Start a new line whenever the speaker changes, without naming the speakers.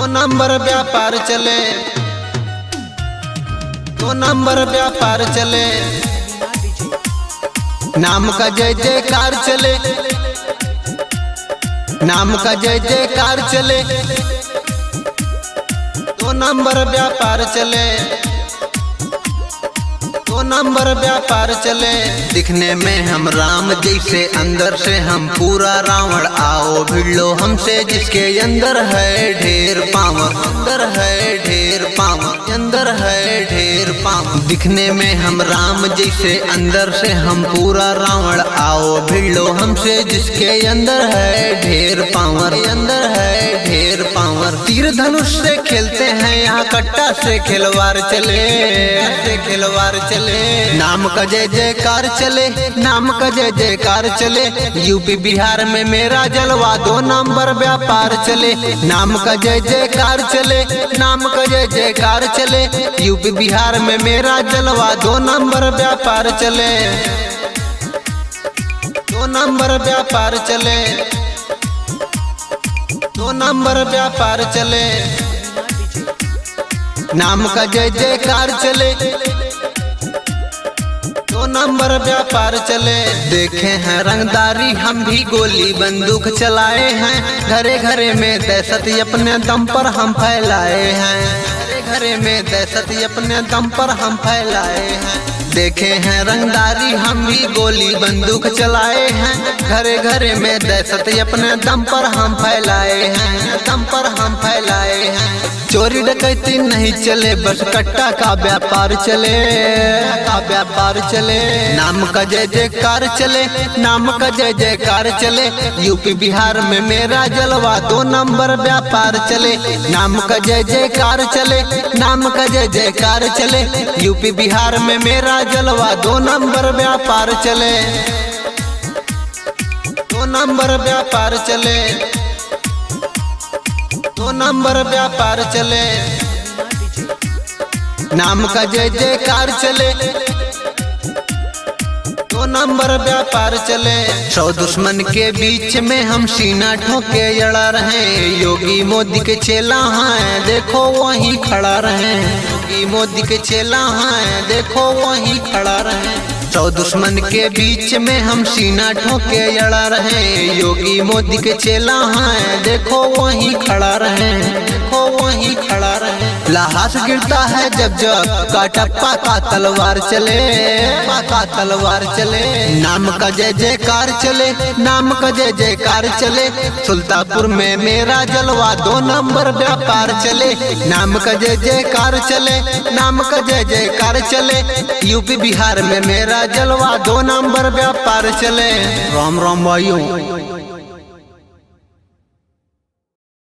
दो नंबर व्यापार चले, दो नंबर व्यापार चले, नाम का जय जयकार चले, नाम का जय जयकार चले, दो नंबर व्यापार चले, दो नंबर व्यापार चले। दिखने में हम राम जैसे, अंदर से हम पूरा रावण। आओ भिड़ लो हमसे, जिसके अंदर है ढेर पावर, अंदर है ढेर पावर, अंदर है ढेर पावर। दिखने में हम राम जैसे, अंदर से हम पूरा रावण। आओ भिड़ लो हमसे, जिसके अंदर है ढेर पावर, अंदर है ढेर पावर। तीर धनुष से खेलते हैं यहाँ, कट्टा से खिलवाड़ चले, से खिलवाड़ चले। नाम का जय जयकार चले, नाम का जय जयकार चले, यूपी बिहार में मेरा जलवा। दो नंबर व्यापार चले, नाम का जय जयकार चले, नाम का जय जयकार चले, यूपी बिहार में मेरा जलवा। दो नंबर व्यापार चले, दो नंबर व्यापार चले, दो नंबर व्यापार चले, नाम का जय जयकार चले, दो नंबर व्यापार चले। देखे हैं रंगदारी, हम भी गोली बंदूक चलाए हैं, घरे घरे में दहशत अपने दम पर हम फैलाए हैं, घरे घरे में दहशत अपने दम पर हम फैलाए हैं। देखे हैं रंगदारी, हम भी गोली बंदूक चलाए हैं, घरे घरे में दहशत अपने दम पर हम फैलाए हैं, दम पर हम फैलाए हैं। चोरी डकैती नहीं चले, बस कट्टा का व्यापार चले, का व्यापार चले। नाम का जय जयकार चले, नाम का जय जयकार चले, यूपी बिहार में मेरा जलवा। दो नंबर व्यापार चले, नाम का जय जयकार चले, नाम का जय जयकार चले, यूपी बिहार में मेरा जलवा। दो नंबर व्यापार चले, दो नंबर व्यापार चले, दो नंबर व्यापार चले, नाम का जय जयकार चले, दो नंबर व्यापार चले। 100 दुश्मन के बीच में हम सीना ठोके अड़ा रहे, योगी मोदी के चेला हैं, देखो वहीं खड़ा रहे, योगी मोदी के चेला हैं, देखो वहीं खड़ा रहे। 100 दुश्मन के बीच में हम सीना ठोके अड़ा रहे, योगी मोदी के चेला हैं, देखो वहीं खड़ा रहे, देखो वहीं खड़ा रहे। लाश गिरता है जब जब, काटप्पा का तलवार चले, का तलवार चले। नाम का जय जयकार चले, नाम का जय जयकार चले, सुल्तानपुर में मेरा जलवा। दो नंबर व्यापार चले, नाम का जय जयकार चले, नाम का जय जयकार चले, यूपी बिहार में मेरा जलवा। दो नंबर व्यापार चले। राम राम भाइयों।